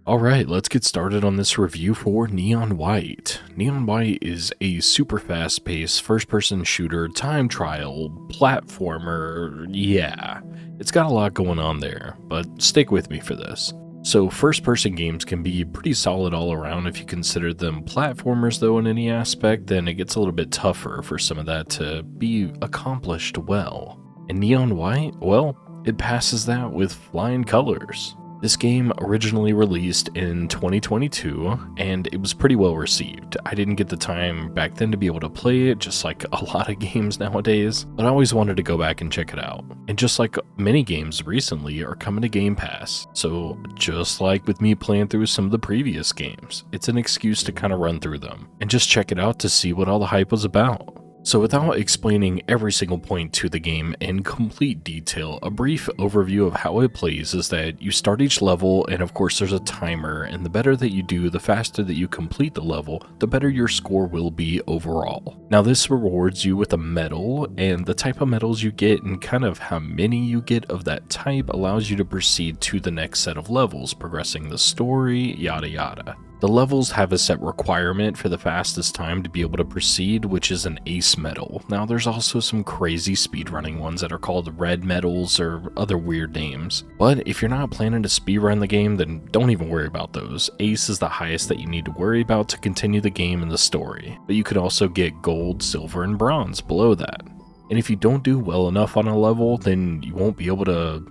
Alright, let's get started on this review for Neon White. Neon White is a super fast-paced first-person shooter, time trial, platformer, yeah. It's got a lot going on there, but stick with me for this. So first-person games can be pretty solid all around if you consider them platformers though in any aspect, then it gets a little bit tougher for some of that to be accomplished well. And Neon White, well, it passes that with flying colors. This game originally released in 2022, and it was pretty well received. I didn't get the time back then to be able to play it, just like a lot of games nowadays, but I always wanted to go back and check it out. And just like many games recently are coming to Game Pass, so just like with me playing through some of the previous games, it's an excuse to kind of run through them, and just check it out to see what all the hype was about. So without explaining every single point to the game in complete detail, a brief overview of how it plays is that you start each level, and of course there's a timer, and the better that you do, the faster that you complete the level, the better your score will be overall. Now this rewards you with a medal, and the type of medals you get and kind of how many you get of that type allows you to proceed to the next set of levels, progressing the story, yada yada. The levels have a set requirement for the fastest time to be able to proceed, which is an ace medal. Now there's also some crazy speedrunning ones that are called red medals or other weird names. But if you're not planning to speedrun the game, then don't even worry about those. Ace is the highest that you need to worry about to continue the game and the story. But you could also get gold, silver, and bronze below that. And if you don't do well enough on a level, then you won't be able to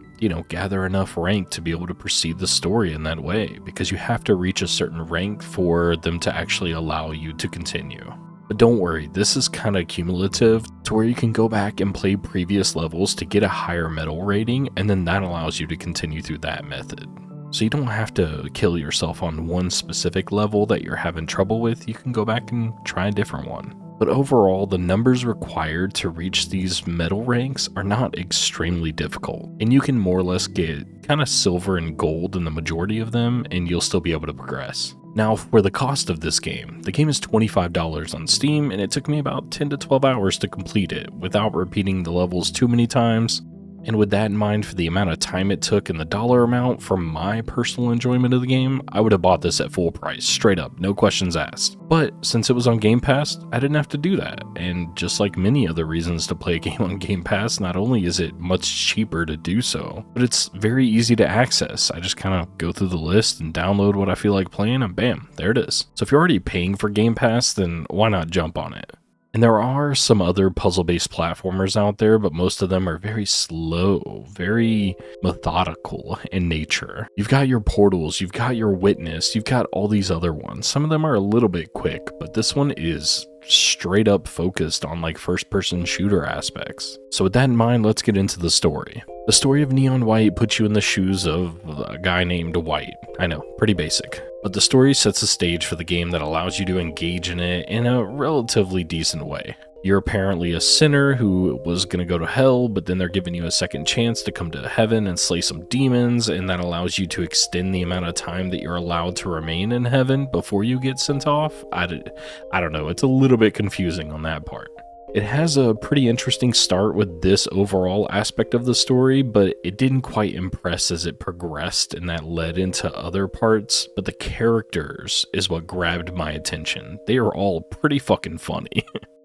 gather enough rank to be able to proceed the story in that way, because you have to reach a certain rank for them to actually allow you to continue. But don't worry, this is kind of cumulative to where you can go back and play previous levels to get a higher medal rating, and then that allows you to continue through that method. So you don't have to kill yourself on one specific level that you're having trouble with, you can go back and try a different one. But overall, the numbers required to reach these medal ranks are not extremely difficult, and you can more or less get kind of silver and gold in the majority of them, and you'll still be able to progress. Now, for the cost of this game, the game is $25 on Steam, and it took me about 10 to 12 hours to complete it, without repeating the levels too many times. And with that in mind, for the amount of time it took and the dollar amount for my personal enjoyment of the game, I would have bought this at full price, straight up, no questions asked. But since it was on Game Pass, I didn't have to do that. And just like many other reasons to play a game on Game Pass, not only is it much cheaper to do so, but it's very easy to access. I just kind of go through the list and download what I feel like playing, and bam, there it is. So if you're already paying for Game Pass, then why not jump on it? And there are some other puzzle-based platformers out there, but most of them are very slow, very methodical in nature. You've got your Portals, you've got your Witness, you've got all these other ones. Some of them are a little bit quick, but this one is straight up focused on like first-person shooter aspects. So with that in mind, let's get into the story. The story of Neon White puts you in the shoes of a guy named White. I know, pretty basic. But the story sets the stage for the game that allows you to engage in it in a relatively decent way. You're apparently a sinner who was going to go to hell, but then they're giving you a second chance to come to heaven and slay some demons, and that allows you to extend the amount of time that you're allowed to remain in heaven before you get sent off. I don't know, it's a little bit confusing on that part. It has a pretty interesting start with this overall aspect of the story, but it didn't quite impress as it progressed, and that led into other parts. But the characters is what grabbed my attention. They are all pretty fucking funny.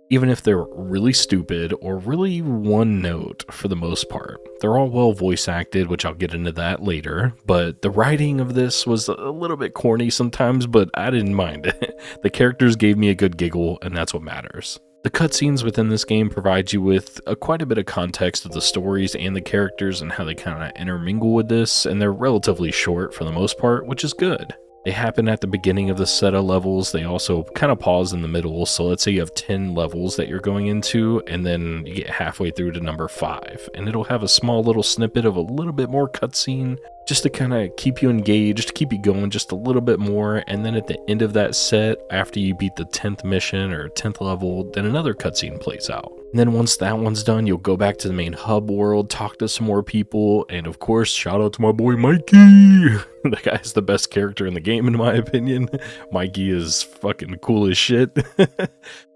Even if they're really stupid or really one note for the most part. They're all well voice acted, which I'll get into that later, but the writing of this was a little bit corny sometimes, but I didn't mind it. The characters gave me a good giggle, and that's what matters. The cutscenes within this game provide you with quite a bit of context of the stories and the characters and how they kind of intermingle with this, and they're relatively short for the most part, which is good. They happen at the beginning of the set of levels. They also kind of pause in the middle. So let's say you have 10 levels that you're going into, and then you get halfway through to number 5, and it'll have a small little snippet of a little bit more cutscene just to kind of keep you engaged, keep you going just a little bit more. And then at the end of that set, after you beat the 10th mission or 10th level, then another cutscene plays out. And then once that one's done, you'll go back to the main hub world, talk to some more people, and of course, shout out to my boy Mikey! That guy's the best character in the game, in my opinion. Mikey is fucking cool as shit.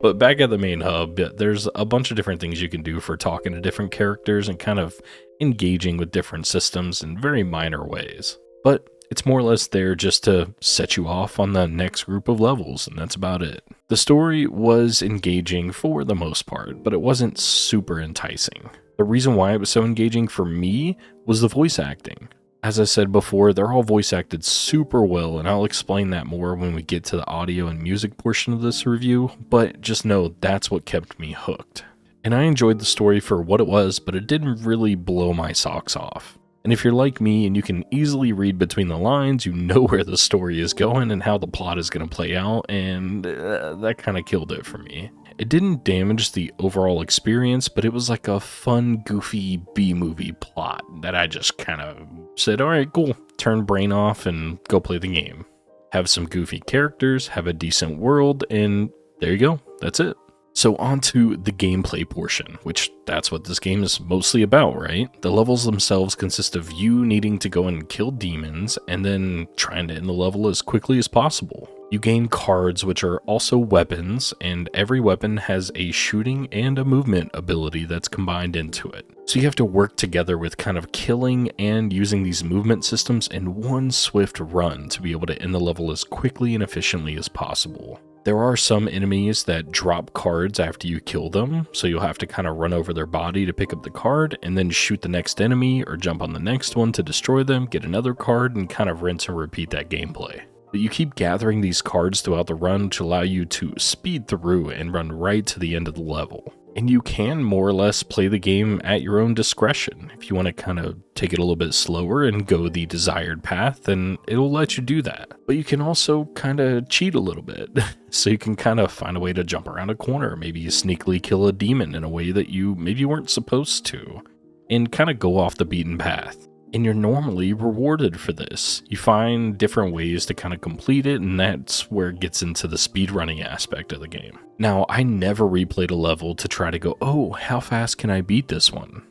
But back at the main hub, there's a bunch of different things you can do for talking to different characters and kind of engaging with different systems in very minor ways. But It's more or less there just to set you off on the next group of levels, and that's about it. The story was engaging for the most part, but it wasn't super enticing. The reason why it was so engaging for me was the voice acting. As I said before, they're all voice acted super well, and I'll explain that more when we get to the audio and music portion of this review, but just know that's what kept me hooked. And I enjoyed the story for what it was, but it didn't really blow my socks off. And if you're like me and you can easily read between the lines, you know where the story is going and how the plot is going to play out, and that kind of killed it for me. It didn't damage the overall experience, but it was like a fun, goofy B-movie plot that I just kind of said, alright, cool, turn brain off and go play the game. Have some goofy characters, have a decent world, and there you go, that's it. So on to the gameplay portion, which that's what this game is mostly about, right? The levels themselves consist of you needing to go and kill demons and then trying to end the level as quickly as possible. You gain cards, which are also weapons, and every weapon has a shooting and a movement ability that's combined into it. So you have to work together with kind of killing and using these movement systems in one swift run to be able to end the level as quickly and efficiently as possible. There are some enemies that drop cards after you kill them, so you'll have to kind of run over their body to pick up the card and then shoot the next enemy or jump on the next one to destroy them, get another card, and kind of rinse and repeat that gameplay. But you keep gathering these cards throughout the run to allow you to speed through and run right to the end of the level. And you can more or less play the game at your own discretion. If you want to kind of take it a little bit slower and go the desired path, then it'll let you do that. But you can also kind of cheat a little bit. So you can kind of find a way to jump around a corner. Maybe you sneakily kill a demon in a way that you maybe weren't supposed to. And kind of go off the beaten path. And you're normally rewarded for this. You find different ways to kind of complete it, and that's where it gets into the speedrunning aspect of the game. Now, I never replayed a level to try to go, oh, how fast can I beat this one?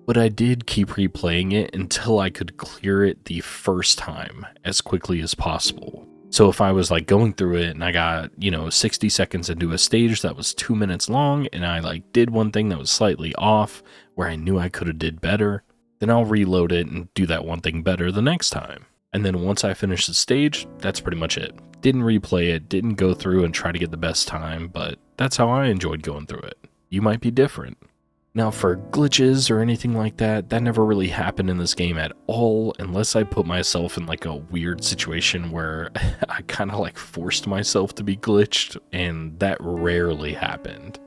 But I did keep replaying it until I could clear it the first time as quickly as possible. So if I was like going through it and I got, 60 seconds into a stage that was 2 minutes long, and I like did one thing that was slightly off where I knew I could have did better, then I'll reload it and do that one thing better the next time. And then once I finish the stage, that's pretty much it. Didn't replay it, didn't go through and try to get the best time, but that's how I enjoyed going through it. You might be different. Now for glitches or anything like that, that never really happened in this game at all, unless I put myself in like a weird situation where I kind of like forced myself to be glitched, and that rarely happened.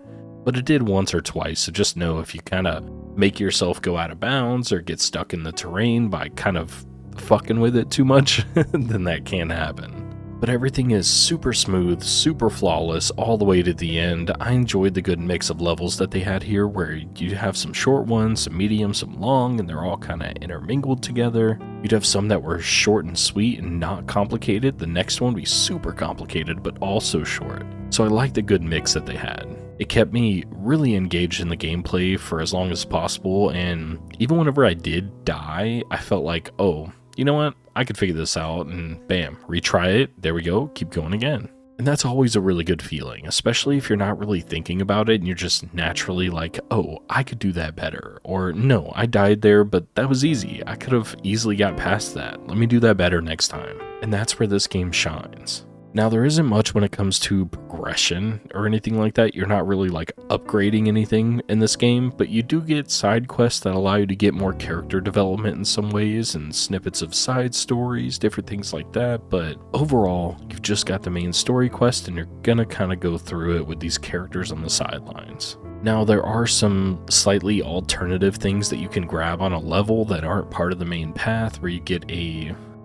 But it did once or twice, so just know if you kind of make yourself go out of bounds or get stuck in the terrain by kind of fucking with it too much, then that can happen. But everything is super smooth, super flawless, all the way to the end. I enjoyed the good mix of levels that they had here, where you have some short ones, some medium, some long, and they're all kind of intermingled together. You'd have some that were short and sweet and not complicated. The next one would be super complicated, but also short. So I liked the good mix that they had. It kept me really engaged in the gameplay for as long as possible, and even whenever I did die, I felt like, oh, you know what? I could figure this out, and bam, retry it, there we go, keep going again. And that's always a really good feeling, especially if you're not really thinking about it and you're just naturally like, oh, I could do that better. Or no, I died there, but that was easy. I could have easily got past that. Let me do that better next time. And that's where this game shines. Now, there isn't much when it comes to progression or anything like that. You're not really like upgrading anything in this game, but you do get side quests that allow you to get more character development in some ways and snippets of side stories, different things like that. But overall, you've just got the main story quest and you're gonna kind of go through it with these characters on the sidelines. Now, there are some slightly alternative things that you can grab on a level that aren't part of the main path, where you get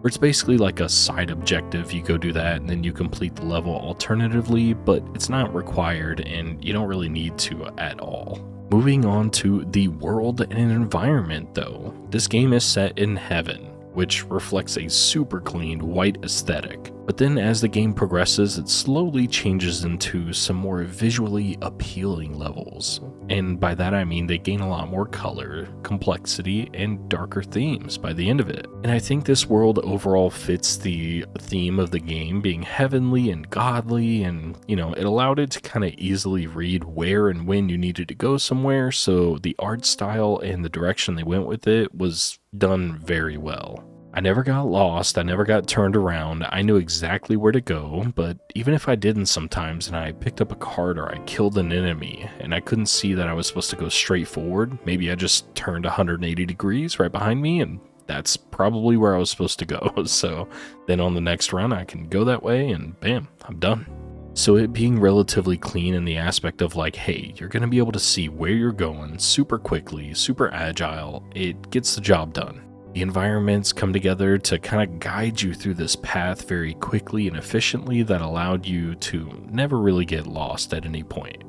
where it's basically like a side objective. You go do that and then you complete the level alternatively, but it's not required and you don't really need to at all. Moving on to the world and environment though. This game is set in heaven, which reflects a super clean white aesthetic. But then as the game progresses, it slowly changes into some more visually appealing levels. And by that I mean they gain a lot more color, complexity, and darker themes by the end of it. And I think this world overall fits the theme of the game being heavenly and godly, and it allowed it to kind of easily read where and when you needed to go somewhere, so the art style and the direction they went with it was done very well. I never got lost, I never got turned around, I knew exactly where to go, but even if I didn't sometimes and I picked up a card or I killed an enemy and I couldn't see that I was supposed to go straight forward, maybe I just turned 180 degrees right behind me and that's probably where I was supposed to go. So then on the next run, I can go that way and bam, I'm done. So it being relatively clean in the aspect of like, hey, you're going to be able to see where you're going super quickly, super agile, it gets the job done. The environments come together to kind of guide you through this path very quickly and efficiently that allowed you to never really get lost at any point.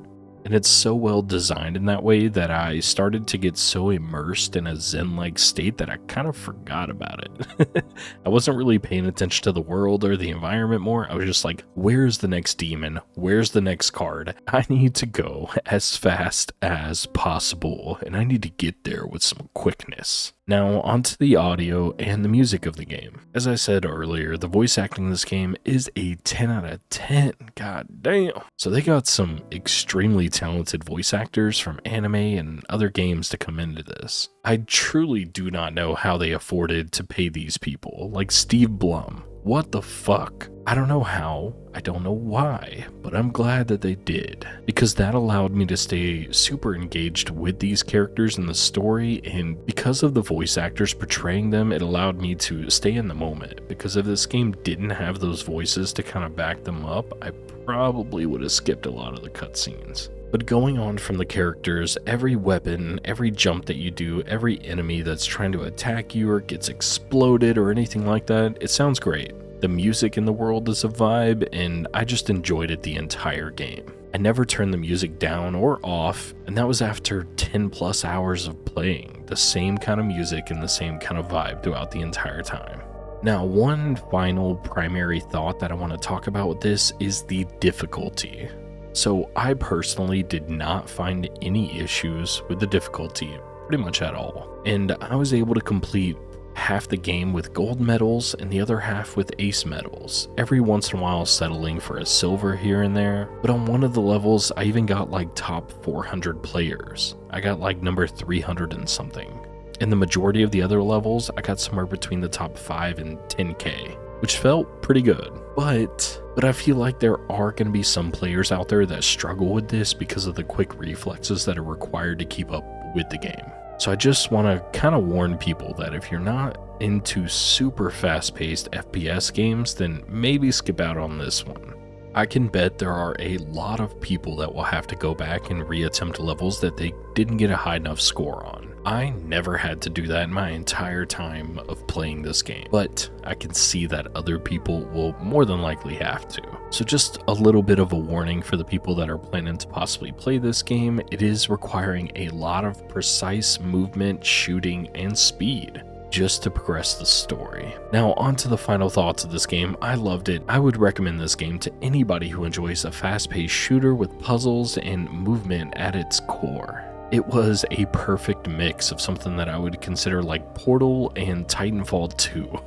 And it's so well designed in that way that I started to get so immersed in a zen-like state that I kind of forgot about it. I wasn't really paying attention to the world or the environment more. I was just like, where's the next demon? Where's the next card? I need to go as fast as possible, and I need to get there with some quickness. Now, onto the audio and the music of the game. As I said earlier, the voice acting in this game is a 10 out of 10. God damn. So they got some extremely talented voice actors from anime and other games to come into this. I truly do not know how they afforded to pay these people, like Steve Blum. What the fuck? I don't know how, I don't know why, but I'm glad that they did, because that allowed me to stay super engaged with these characters in the story, and because of the voice actors portraying them, it allowed me to stay in the moment, because if this game didn't have those voices to kind of back them up, I probably would have skipped a lot of the cutscenes. But going on from the characters, every weapon, every jump that you do, every enemy that's trying to attack you or gets exploded or anything like that, it sounds great. The music in the world is a vibe, and I just enjoyed it the entire game. I never turned the music down or off, and that was after 10 plus hours of playing the same kind of music and the same kind of vibe throughout the entire time. Now, one final primary thought that I want to talk about with this is the difficulty. So I personally did not find any issues with the difficulty pretty much at all. And I was able to complete half the game with gold medals and the other half with ace medals, every once in a while settling for a silver here and there. But on one of the levels, I even got like top 400 players. I got like number 300 and something. In the majority of the other levels, I got somewhere between the top 5 and 10k, which felt pretty good. But I feel like there are going to be some players out there that struggle with this because of the quick reflexes that are required to keep up with the game. So I just want to kind of warn people that if you're not into super fast-paced FPS games, then maybe skip out on this one. I can bet there are a lot of people that will have to go back and reattempt levels that they didn't get a high enough score on. I never had to do that in my entire time of playing this game, but I can see that other people will more than likely have to. So just a little bit of a warning for the people that are planning to possibly play this game. It is requiring a lot of precise movement, shooting, and speed just to progress the story. Now on to the final thoughts of this game. I loved it. I would recommend this game to anybody who enjoys a fast-paced shooter with puzzles and movement at its core. It was a perfect mix of something that I would consider like Portal and Titanfall 2.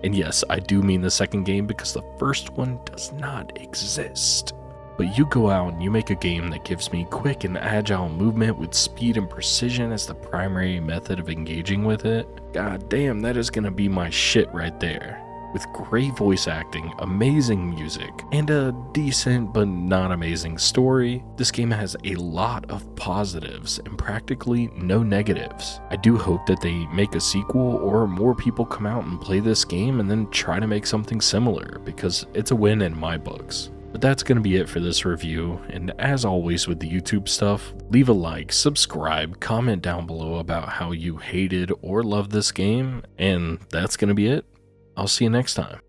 And yes, I do mean the second game because the first one does not exist. But you go out and you make a game that gives me quick and agile movement with speed and precision as the primary method of engaging with it. God damn, that is gonna be my shit right there. With great voice acting, amazing music, and a decent but not amazing story, this game has a lot of positives and practically no negatives. I do hope that they make a sequel or more people come out and play this game and then try to make something similar, because it's a win in my books. But that's going to be it for this review, and as always with the YouTube stuff, leave a like, subscribe, comment down below about how you hated or loved this game, and that's going to be it. I'll see you next time.